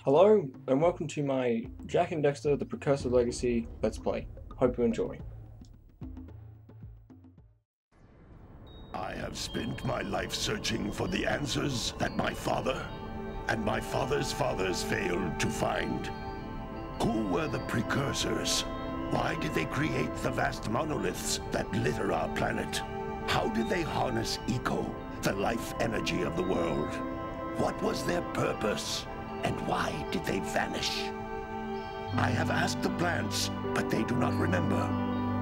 Hello, and welcome to my Jak and Daxter the Precursor Legacy Let's Play. Hope you enjoy. I have spent my life searching for the answers that my father and my father's fathers failed to find. Who were the Precursors? Why did they create the vast monoliths that litter our planet? How did they harness eco, the life energy of the world? What was their purpose? And why did they vanish? I have asked the plants, but they do not remember.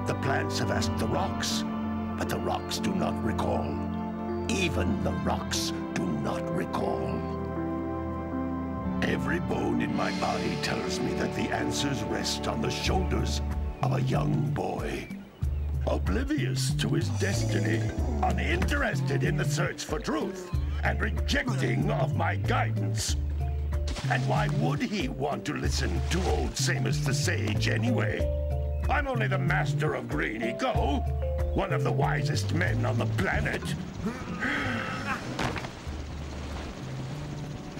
The plants have asked the rocks, but the rocks do not recall. Even the rocks do not recall. Every bone in my body tells me that the answers rest on the shoulders of a young boy. Oblivious to his destiny, uninterested in the search for truth, and rejecting of my guidance. And why would he want to listen to old Samus the Sage anyway? I'm only the master of green eco, one of the wisest men on the planet.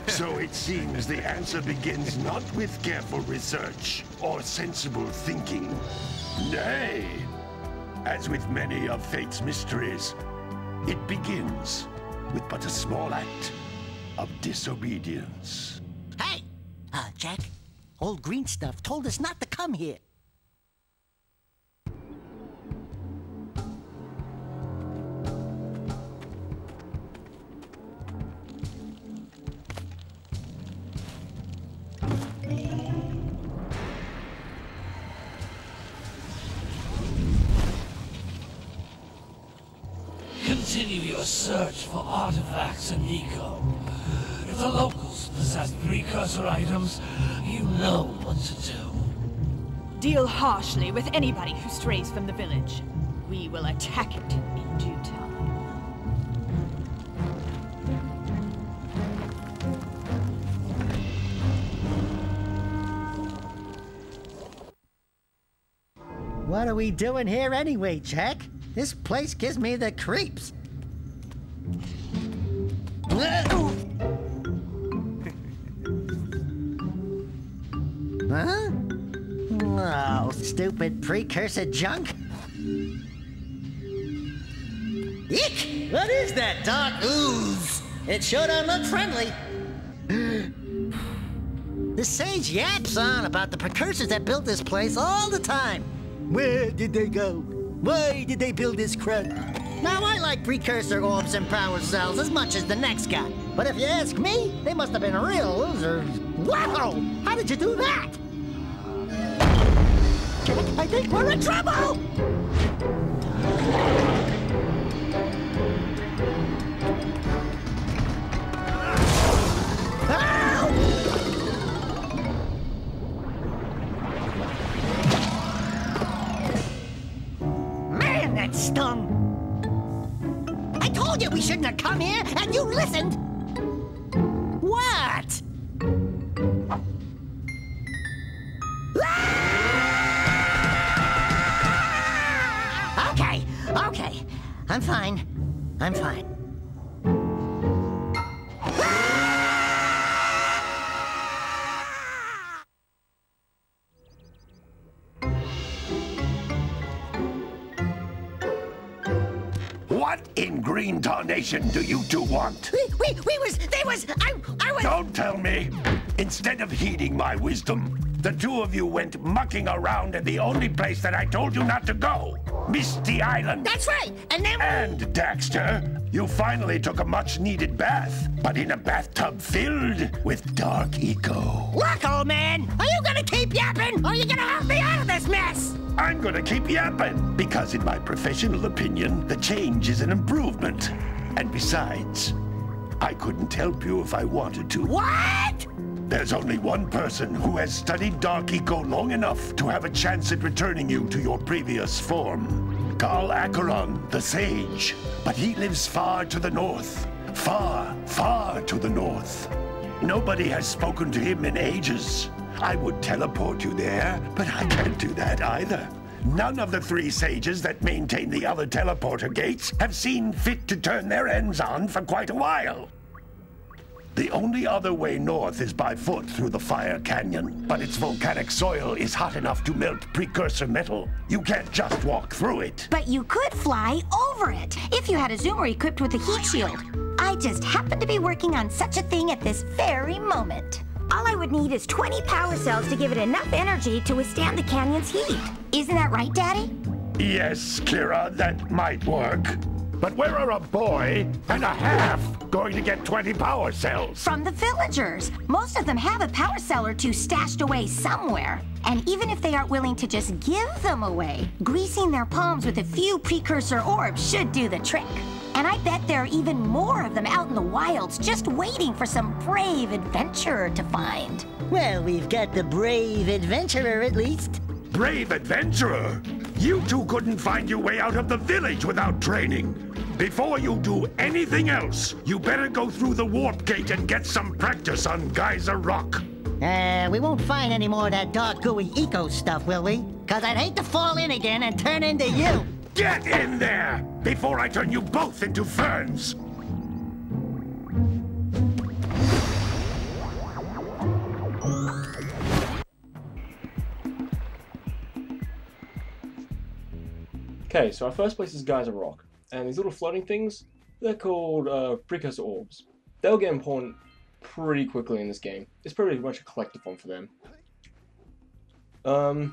So it seems the answer begins not with careful research or sensible thinking. Nay, as with many of fate's mysteries, it begins with but a small act of disobedience. Hey! Jak, old green stuff told us not to come here. Continue your search for artifacts and eco. If the locals possess precursor items, you know what to do. Deal harshly with anybody who strays from the village. We will attack it in due time. What are we doing here anyway, Jak? This place gives me the creeps. Huh? Oh, stupid precursor junk. Eek! What is that dark ooze? It sure don't look friendly. The sage yaps on about the precursors that built this place all the time. Where did they go? Why did they build this crud? Now, I like precursor orbs and power cells as much as the next guy. But if you ask me, they must have been real losers. Wow! How did you do that? I think we're in trouble! Man, that stung! I told you we shouldn't have come here, and you listened! What? Okay. I'm fine. What in green tarnation do you two want? I was... Don't tell me! Instead of heeding my wisdom, the two of you went mucking around in the only place that I told you not to go, Misty Island. That's right, and then... And, Daxter, you finally took a much-needed bath, but in a bathtub filled with dark eco. Look, old man, are you gonna keep yapping, or are you gonna help me out of this mess? I'm gonna keep yapping, because in my professional opinion, the change is an improvement. And besides, I couldn't help you if I wanted to. What? There's only one person who has studied dark eco long enough to have a chance at returning you to your previous form. Carl Acheron, the Sage. But he lives far to the north. Far, far to the north. Nobody has spoken to him in ages. I would teleport you there, but I can't do that either. None of the three sages that maintain the other teleporter gates have seen fit to turn their ends on for quite a while. The only other way north is by foot through the Fire Canyon, but its volcanic soil is hot enough to melt precursor metal. You can't just walk through it. But you could fly over it if you had a zoomer equipped with a heat shield. I just happen to be working on such a thing at this very moment. All I would need is 20 power cells to give it enough energy to withstand the canyon's heat. Isn't that right, Daddy? Yes, Kira, that might work. But where are a boy and a half going to get 20 power cells? From the villagers. Most of them have a power cell or two stashed away somewhere. And even if they aren't willing to just give them away, greasing their palms with a few precursor orbs should do the trick. And I bet there are even more of them out in the wilds just waiting for some brave adventurer to find. Well, we've got the brave adventurer at least. Brave adventurer! You two couldn't find your way out of the village without training. Before you do anything else, you better go through the warp gate and get some practice on Geyser Rock. We won't find any more of that dark gooey eco stuff, will we? 'Cause I'd hate to fall in again and turn into you. Get in there before I turn you both into ferns. Okay, so our first place is Geyser Rock, and these little floating things, they're called Precursor Orbs. They'll get important pretty quickly in this game. It's pretty much a collective one for them. But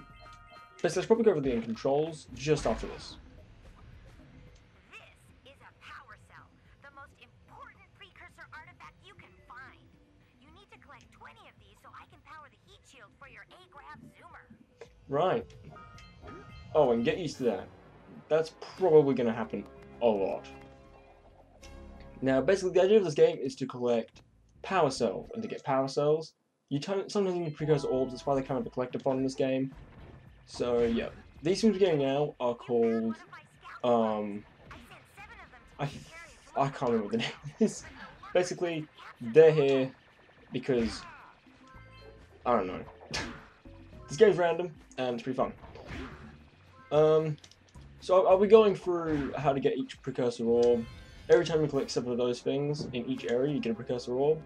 let's probably go over the end controls just after this. This is a power cell, the most important precursor artifact you can find. You need to collect 20 of these so I can power the heat shield for your A-Grab zoomer. Right. Oh, and get used to that. That's probably going to happen a lot. Now, basically, the idea of this game is to collect power cells, and to get power cells, you sometimes need precursor orbs. That's why they kind of collect upon in this game. So, yeah. These things we're getting now are called, I can't remember what the name is. Basically, they're here because, I don't know. This game's random, and it's pretty fun. So I'll be going through how to get each precursor orb. Every time you collect 7 of those things in each area, you get a precursor orb.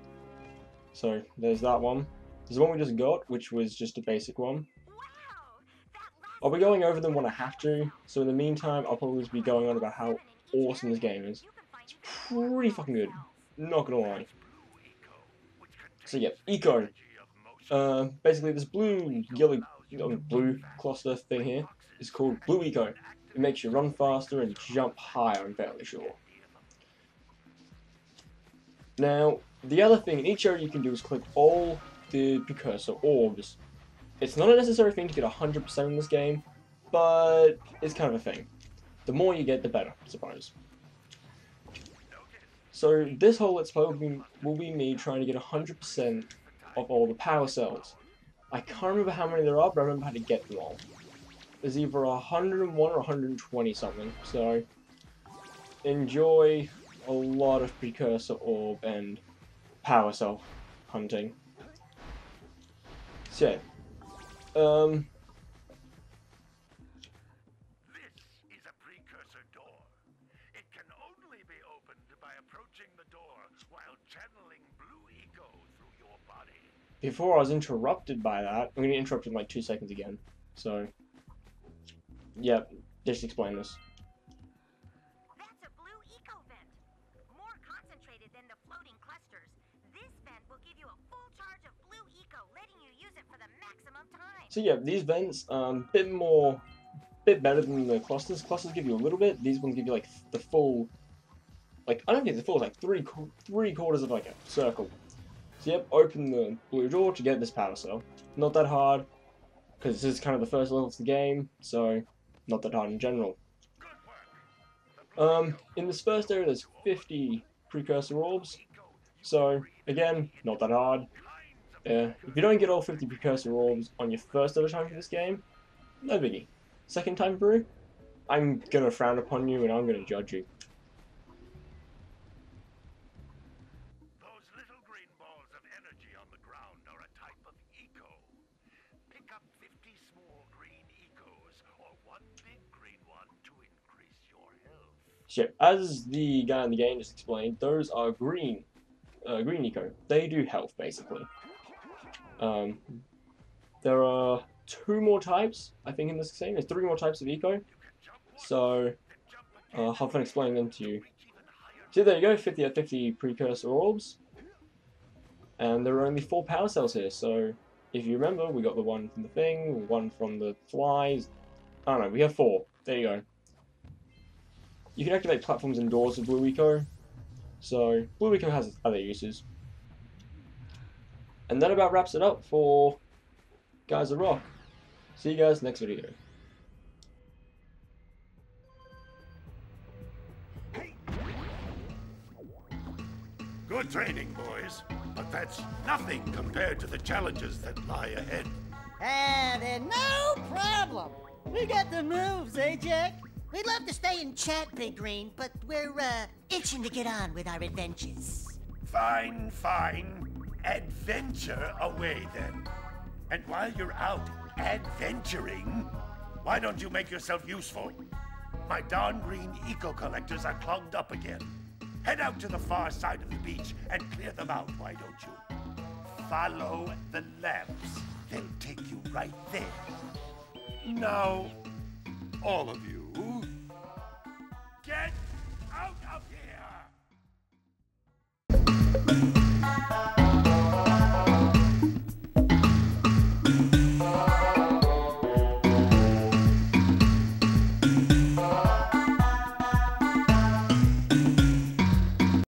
So there's that one. There's the one we just got, which was just a basic one. I'll be going over them when I have to. So in the meantime, I'll probably be going on about how awesome this game is. It's pretty fucking good. Not gonna lie. So yeah, Eco. Basically this blue cluster thing here is called Blue Eco. It makes you run faster and jump higher, I'm fairly sure. Now, the other thing in each area you can do is collect all the precursor orbs. It's not a necessary thing to get 100% in this game, but it's kind of a thing. The more you get, the better, I suppose. So this whole Let's Play will be me trying to get 100% of all the power cells. I can't remember how many there are, but I remember how to get them all. There's either 101 or 120 something, so enjoy a lot of precursor orb and power cell hunting. So, This is a precursor door. It can only be opened by approaching the door while channeling Blue Eco through your body. Before I was interrupted by that, I'm going to interrupt in like 2 seconds again, so... Yeah, just explain this. That's a Blue Eco vent. More concentrated than the floating clusters. This vent will give you a full charge of Blue Eco, letting you use it for the maximum time. So yeah, these vents, bit better than the clusters. Clusters give you a little bit. These ones give you like the full, like I don't think it's the full, it's like three quarters of like a circle. So yep, open the blue door to get this power cell. Not that hard, because this is kind of the first level of the game, so not that hard in general. In this first area there's 50 precursor orbs, so again, not that hard. If you don't get all 50 precursor orbs on your first ever time for this game, no biggie. Second time through, I'm gonna frown upon you and I'm gonna judge you. Those little green balls of energy on the ground are a type of eco. Pick up 50 small green ecos or one big green one to increase your health. So as the guy in the game just explained, those are green green eco. They do health, basically. There are 2 more types, I think, in this scene. There's 3 more types of eco. So, I'll have fun explaining them to you. So there you go, 50 out of 50 Precursor orbs. And there are only 4 power cells here, so if you remember, we got the one from the thing, 1 from the flies. I don't know, we have 4. There you go. You can activate platforms and doors with Blue Eco. So, Blue Eco has other uses. And that about wraps it up for Guys of Rock. See you guys next video. Good training, boys. But that's nothing compared to the challenges that lie ahead. Then no problem. We got the moves, eh, Jack? We'd love to stay and chat, Big Green, but we're, itching to get on with our adventures. Fine, fine. Adventure away, then. And while you're out adventuring, why don't you make yourself useful? My darn green eco-collectors are clogged up again. Head out to the far side of the beach and clear them out, why don't you? Follow the lamps. They'll take you right there. Now, all of you, get